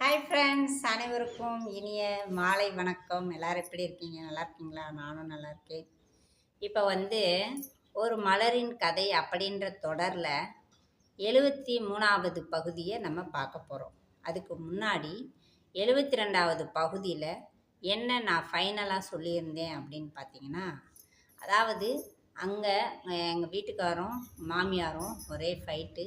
Hi friends, அனைவருக்கும் இனிய மாலை வணக்கம். எல்லோரும் எப்படி இருக்கீங்க? நல்லா இருக்கீங்களா? நானும் நல்லா இருக்கேன். இப்போ ஒரு மலரின் கதை அப்படின்ற தொடரில் 73வது பகுதியை நம்ம பார்க்க போகிறோம். அதுக்கு முன்னாடி 72வது பகுதியில் என்ன நான் ஃபைனலாக சொல்லியிருந்தேன் அப்படின்னு பார்த்தீங்கன்னா, அதாவது அங்கே எங்கள் வீட்டுக்காரும் மாமியாரும் ஒரே ஃபைட்டு.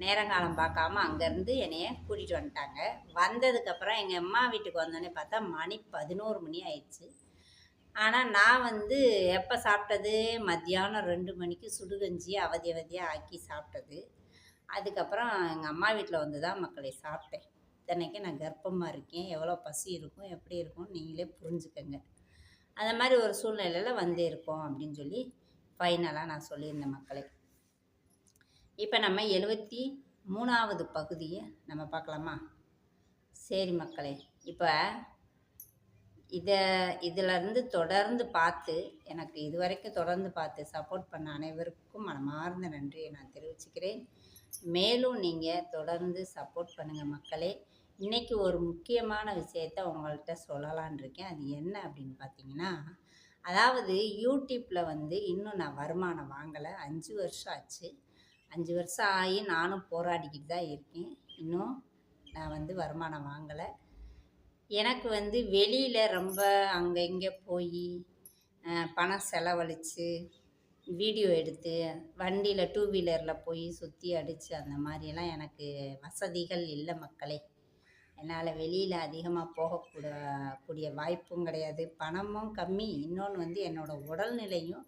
நேரங்காலம் பார்க்காம அங்கேருந்து என்னைய கூட்டிகிட்டு வந்துட்டாங்க. வந்ததுக்கப்புறம் எங்கள் அம்மா வீட்டுக்கு வந்தோடனே பார்த்தா மணி 11 மணி ஆயிடுச்சு. ஆனால் நான் எப்போ சாப்பிட்டது, மத்தியானம் 2 மணிக்கு சுடுகஞ்சி அவதி அவதியாக ஆக்கி சாப்பிட்டது. அதுக்கப்புறம் எங்கள் அம்மா வீட்டில் வந்து தான் மக்களை சாப்பிட்டேன். இத்தனைக்கு நான் கர்ப்பமாக இருக்கேன், எவ்வளோ பசி இருக்கும், எப்படி இருக்கும்னு நீங்களே புரிஞ்சுக்கங்க. அந்த மாதிரி ஒரு சூழ்நிலையில் இருக்கோம் அப்படின்னு சொல்லி ஃபைனலாக நான் சொல்லியிருந்தேன் மக்களே. இப்போ நம்ம 73வது பகுதியை நம்ம பார்க்கலாமா? சரி மக்களே, இப்போ இதிலேருந்து தொடர்ந்து பார்த்து எனக்கு இதுவரைக்கும் தொடர்ந்து பார்த்து சப்போர்ட் பண்ண அனைவருக்கும் மனமார்ந்த நன்றியை நான் தெரிவிச்சுக்கிறேன். மேலும் நீங்கள் தொடர்ந்து சப்போர்ட் பண்ணுங்கள் மக்களே. இன்றைக்கி ஒரு முக்கியமான விஷயத்த உங்கள்கிட்ட சொல்லலான் இருக்கேன். அது என்ன அப்படின்னு பார்த்தீங்கன்னா, அதாவது யூடியூப்பில் இன்னும் நான் வருமானம் வாங்கலை. 5 வருஷம் ஆச்சு. 5 வருஷம் ஆகி நானும் போராடிக்கிட்டு தான் இருக்கேன். இன்னும் நான் வருமானம் வாங்கலை. எனக்கு வெளியில் ரொம்ப அங்கே இங்கே போய் பணம் செலவழித்து வீடியோ எடுத்து வண்டியில் 2 வீலரில் போய் சுற்றி அடித்து அந்த மாதிரியெல்லாம் எனக்கு வசதிகள் இல்லை மக்களே. என்னால் வெளியில் அதிகமாக போகக்கூடிய வாய்ப்பும் கிடையாது, பணமும் கம்மி. இன்னொன்று என்னோடய உடல்நிலையும்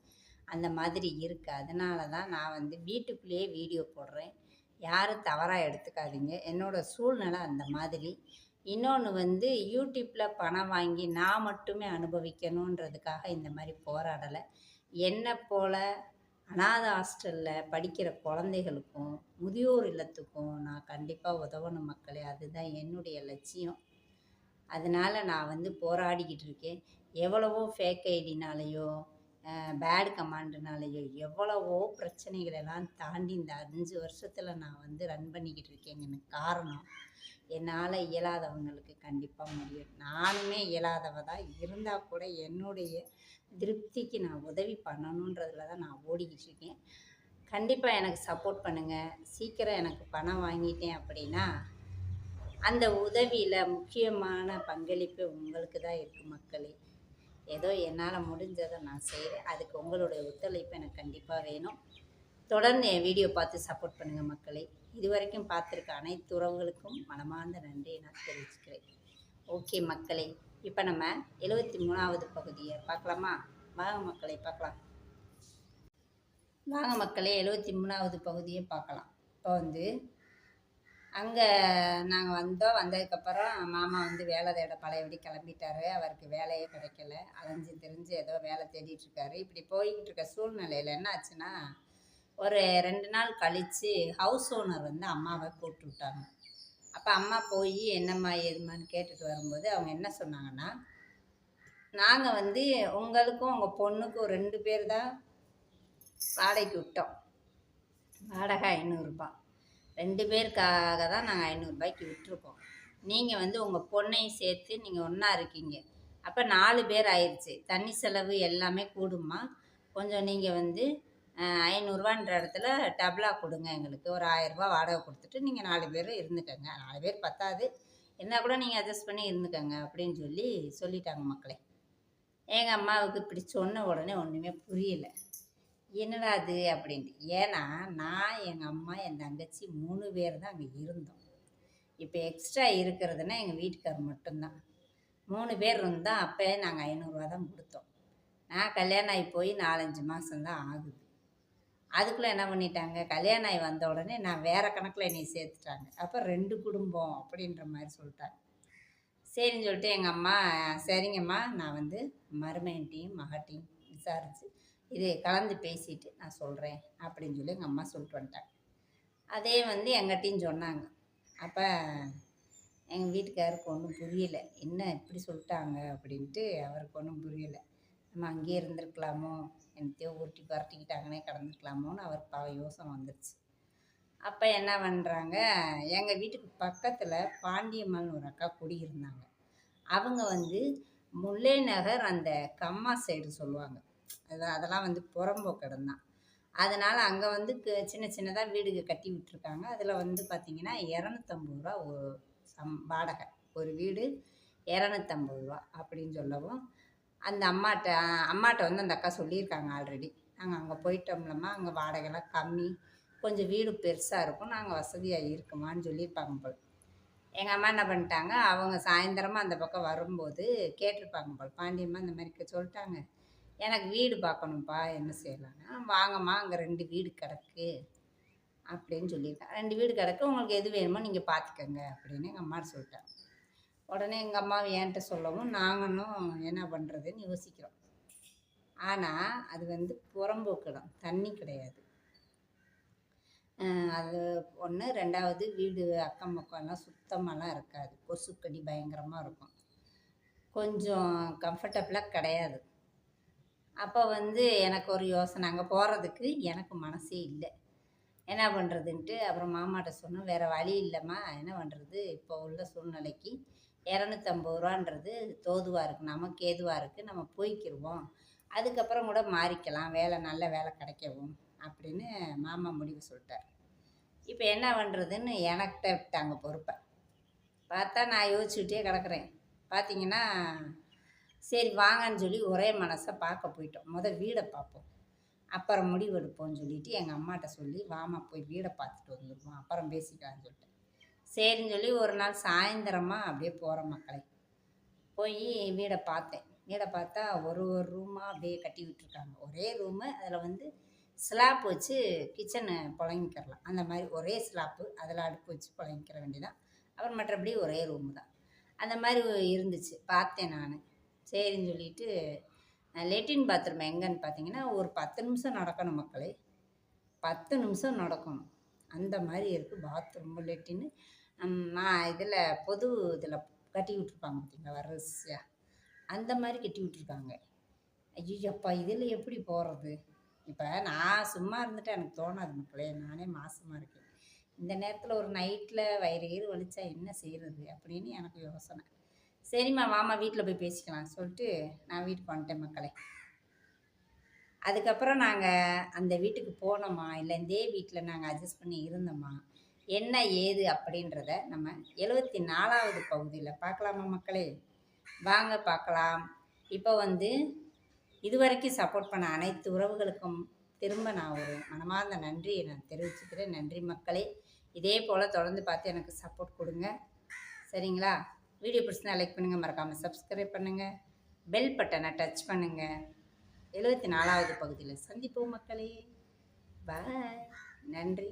அந்த மாதிரி இருக்குது. அதனால தான் நான் வீட்டுக்குள்ளேயே வீடியோ போடுறேன். யாரும் தவறாக எடுத்துக்காதீங்க. என்னோடய சூழ்நிலை அந்த மாதிரி. இன்னொன்று யூடியூப்பில் பணம் வாங்கி நான் மட்டுமே அனுபவிக்கணுன்றதுக்காக இந்த மாதிரி போராடலை. என்னை போல் அநாத ஹாஸ்டலில் படிக்கிற குழந்தைகளுக்கும் முதியோர் இல்லத்துக்கும் நான் கண்டிப்பாக உதவணும் மக்களே. அதுதான் என்னுடைய லட்சியம். அதனால் நான் போராடிக்கிட்டு இருக்கேன். எவ்வளவோ ஃபேக் ஐடினாலேயோ பேட் கமாண்டுனாலேயோ எவ்வளவோ பிரச்சனைகளெல்லாம் தாண்டி இந்த 5 வருஷத்தில் நான் ரன் பண்ணிக்கிட்டு இருக்கேங்கன்னு காரணம், என்னால் இயலாதவங்களுக்கு கண்டிப்பாக முடியும். நானுமே இயலாதவ தான் இருந்தால் கூட என்னுடைய திருப்திக்கு நான் உதவி பண்ணணுன்றதில் தான் நான் ஓடிக்கிட்டு இருக்கேன். கண்டிப்பாக எனக்கு சப்போர்ட் பண்ணுங்கள். சீக்கிரம் எனக்கு பணம் வாங்கிட்டேன் அப்படின்னா அந்த உதவியில் முக்கியமான பங்களிப்பு உங்களுக்கு தான் இருக்குது மக்களே. ஏதோ என்னால் முடிஞ்சதை நான் செய்கிறேன். அதுக்கு உங்களுடைய ஒத்துழைப்பு எனக்கு கண்டிப்பாக வேணும். தொடர்ந்து என் வீடியோ பார்த்து சப்போர்ட் பண்ணுங்கள் மக்களே. இது வரைக்கும் பார்த்துருக்க அனைத்து உறவுகளுக்கும் மனமார்ந்த நன்றியை நான் தெரிவிச்சுக்கிறேன். ஓகே மக்களே, இப்போ நம்ம 73வது பகுதியை பார்க்கலாமா? வாங்க மக்களே பார்க்கலாம். வாங்க மக்களே, 73வது பகுதியை பார்க்கலாம். இப்போ அங்கே நாங்கள் வந்ததுக்கப்புறம் மாமா வேலை தேட பழையபடி கிளம்பிட்டாரு. அவருக்கு வேலையே கிடைக்கல. அலைஞ்சு திரிஞ்சு ஏதோ வேலை தேடிட்டுருக்காரு. இப்படி போய்கிட்டு இருக்க சூழ்நிலையில் என்ன ஆச்சுன்னா, ஒரு 2 நாள் கழித்து ஹவுஸ் ஓனர் அம்மாவை கூப்பிட்டு விட்டாங்க. அப்போ அம்மா போய் என்னம்மா ஏதுமான்னு கேட்டுட்டு வரும்போது அவங்க என்ன சொன்னாங்கன்னா, நாங்கள் உங்களுக்கும் உங்கள் பொண்ணுக்கும் 2 பேர் தான் வாடகைக்கு விட்டோம். வாடகை 500 ரூபாய். 2 பேருக்காக தான் நாங்கள் 500 ரூபாய்க்கு விட்டுருக்கோம். நீங்கள் உங்கள் பொண்ணையும் சேர்த்து நீங்கள் ஒன்றா இருக்கீங்க. அப்போ 4 பேர் ஆயிடுச்சு. தண்ணி செலவு எல்லாமே கூடுமா, கொஞ்சம் நீங்கள் 500ரூவான்ற இடத்துல டபுளாக கொடுங்க. எங்களுக்கு ஒரு 1000 ரூபா வாடகை கொடுத்துட்டு நீங்கள் 4 பேர் இருந்துக்கங்க. 4 பேர் பத்தாது, இருந்தால் கூட நீங்கள் அட்ஜஸ்ட் பண்ணி இருந்துக்கங்க அப்படின்னு சொல்லிட்டாங்க மக்களே. எங்கள் அம்மாவுக்கு இப்படி சொன்ன உடனே ஒன்றுமே புரியலை. என்னடா அது அப்படின்ட்டு. ஏன்னா நான், எங்கள் அம்மா, என் தங்கச்சி 3 பேர் தான் அங்கே இருந்தோம். இப்போ எக்ஸ்ட்ரா இருக்கிறதுனா எங்கள் வீட்டுக்காரர் மட்டும்தான். 3 பேர் இருந்தால் அப்போயே நாங்கள் 500ரூவா தான் கொடுத்தோம். நான் கல்யாணம் ஆகி போய் 4-5 மாதம்தான் ஆகுது. அதுக்குள்ளே என்ன பண்ணிட்டாங்க, கல்யாணம் ஆகி வந்த உடனே நான் வேறு கணக்கில் என்னை சேர்த்துட்டாங்க. அப்போ 2 குடும்பம் அப்படின்ற மாதிரி சொல்லிட்டாங்க. சரின்னு சொல்லிட்டு எங்கள் அம்மா, சரிங்கம்மா நான் மருமகன்ட்டையும் மகட்டையும் விசாரித்து இது கலந்து பேசிட்டு நான் சொல்கிறேன் அப்படின்னு சொல்லி எங்கள் அம்மா சொல்லிட்டு வந்துட்டாங்க. அதே எங்கிட்டையும் சொன்னாங்க. அப்போ எங்கள் வீட்டுக்காருக்கு ஒன்றும் புரியலை, என்ன இப்படி சொல்லிட்டாங்க அப்படின்ட்டு அவருக்கு ஒன்றும் புரியலை. நம்ம அங்கேயே இருந்திருக்கலாமோ, என்னத்தையோ உருட்டி பரட்டிக்கிட்டாங்கன்னே கிடந்துருக்கலாமோன்னு அவருக்கு யோசனை வந்துடுச்சு. அப்போ என்ன பண்ணுறாங்க, எங்கள் வீட்டுக்கு பக்கத்தில் பாண்டியம்மாள்னு ஒரு அக்கா குடியிருந்தாங்க. அவங்க வந்து முல்லை நகர் அந்த கம்மா சைடு சொல்லுவாங்க. அதெல்லாம் வந்து புறம்போக்கு இடம் தான். அதனால் அங்கே வந்து சின்ன சின்னதாக வீடுக கட்டி விட்டுருக்காங்க. அதில் வந்து பார்த்திங்கன்னா ரூ. 250 ஒரு வாடகை. ஒரு வீடு ரூ. 250 அப்படின்னு சொல்லவும், அந்த அம்மாட்ட வந்து அந்த அக்கா சொல்லியிருக்காங்க ஆல்ரெடி. நாங்கள் அங்கே போயிட்டோம்லம்மா, அங்கே வாடகைலாம் கம்மி, கொஞ்சம் வீடு பெருசாக இருக்கும், நாங்கள் வசதியாக இருக்குமான்னு சொல்லியிருப்பாங்க போல். எங்கள் அம்மா என்ன பண்ணிட்டாங்க, அவங்க சாயந்தரமாக அந்த பக்கம் வரும்போது கேட்டிருப்பாங்க போல், பாண்டியம்மா இந்த மாதிரி சொல்லிட்டாங்க, எனக்கு வீடு பார்க்கணும்ப்பா, என்ன செய்யலான்னா, வாங்கம்மா அங்கே 2 வீடு கிடக்கு அப்படின்னு சொல்லியிருக்கேன். 2 வீடு கிடக்கு, உங்களுக்கு எது வேணுமோ நீங்கள் பார்த்துக்கங்க அப்படின்னு எங்கள் அம்மாட்ட சொல்லிட்டேன். உடனே எங்கள் அம்மாவை என்கிட்ட சொல்லவும் நாங்களும் என்ன பண்ணுறதுன்னு யோசிக்கிறோம். ஆனால் அது வந்து புறம்போக்கு இடம், தண்ணி கிடையாது. அது ஒன்று. 2வது வீடு அக்கம் பக்கம்லாம் சுத்தமாலாம் இருக்காது, கொசுக்கடி பயங்கரமாக இருக்கும், கொஞ்சம் கம்ஃபர்டபுளாக கிடையாது. அப்போ வந்து எனக்கு ஒரு யோசனை, அங்கே போகிறதுக்கு எனக்கு மனசே இல்லை, என்ன பண்ணுறதுன்ட்டு அப்புறம் மாமாட்ட சொன்னோம். வேறு வழி இல்லைம்மா, என்ன பண்ணுறது, இப்போ உள்ள சூழ்நிலைக்கு ரூ. 250 தோதுவாக இருக்குது, நமக்கு ஏதுவாக இருக்குது, நம்ம போய்க்கிருவோம், அதுக்கப்புறம் கூட மாறிக்கலாம், வேலை நல்ல வேலை கிடைக்கவும் அப்படின்னு மாமா முடிவு சொல்லிட்டார். இப்போ என்ன பண்ணுறதுன்னு எனக்கிட்ட விட்டாங்க பொறுப்பை. பார்த்தா நான் யோசிச்சுக்கிட்டே கிடக்குறேன். பார்த்தீங்கன்னா சரி வாங்கன்னு சொல்லி ஒரே மனசை பார்க்க போயிட்டோம். வீடை பார்ப்போம், அப்புறம் முடிவு எடுப்போம்னு சொல்லிட்டு எங்கள் அம்மாட்ட சொல்லி, வாமா போய் வீடை பார்த்துட்டு வந்துடுவோம், அப்புறம் பேசிக்கலான்னு சொல்லிட்டு. சரின்னு சொல்லி ஒரு நாள் சாயந்தரமாக அப்படியே போகிற மக்களே போய் வீடை பார்த்தேன். வீடை பார்த்தா ஒரு ஒரு ரூமாக அப்படியே கட்டி விட்டுருக்காங்க. ஒரே ரூமு, அதில் வந்து ஸ்லாப் வச்சு கிச்சனை புழங்கிக்கிறலாம், அந்த மாதிரி ஒரே ஸ்லாப்பு, அதில் அடுப்பு வச்சு புழங்கிக்கிற வேண்டியதான். அப்புறம் மற்றபடி ஒரே ரூமு தான். அந்த மாதிரி இருந்துச்சு, பார்த்தேன் நான். சரின்னு சொல்லிட்டு லெட்டின் பாத்ரூம் எங்கேன்னு பார்த்தீங்கன்னா ஒரு 10 நிமிஷம் நடக்கணும் மக்களே, 10 நிமிஷம் நடக்கணும், அந்த மாதிரி இருக்குது பாத்ரூம் லெட்டின்னு. நான் இதில் பொது இதில் கட்டி விட்ருப்பாங்க பார்த்தீங்களா வரிசையாக, அந்த மாதிரி கட்டி விட்ருக்காங்க. ஐயோப்பா இதில் எப்படி போகிறது? இப்போ நான் சும்மா இருந்துட்டு எனக்கு தோணாது மக்களே, நானே மாசமாக இருக்கேன், இந்த நேரத்தில் ஒரு நைட்டில் வயிறு வலிச்சா என்ன செய்கிறது அப்படின்னு எனக்கு யோசனை. சரிம்மா வாமா வீட்டில் போய் பேசிக்கலாம் சொல்லிட்டு நான் வீட்டுக்கு வந்துட்டேன் மக்களே. அதுக்கப்புறம் நாங்கள் அந்த வீட்டுக்கு போனோமா, இல்லை இதே வீட்டில் நாங்கள் அட்ஜஸ்ட் பண்ணி இருந்தோமா, என்ன ஏது அப்படின்றத நம்ம 74வது பகுதியில் பார்க்கலாமா மக்களே? வாங்க பார்க்கலாம். இப்போ வந்து இதுவரைக்கும் சப்போர்ட் பண்ண அனைத்து உறவுகளுக்கும் திரும்ப நான் ஒரு மனமார்ந்த நன்றியை நான் தெரிவிச்சுக்கிறேன். நன்றி மக்களே, இதே போல் தொடர்ந்து பார்த்து எனக்கு சப்போர்ட் கொடுங்க, சரிங்களா? வீடியோ பிடிச்சிருந்தா லைக் பண்ணுங்கள், மறக்காமல் சப்ஸ்கிரைப் பண்ணுங்கள், பெல் பட்டனை டச் பண்ணுங்கள். 74வது பகுதியில் சந்திப்போம் மக்களே. பாய், நன்றி.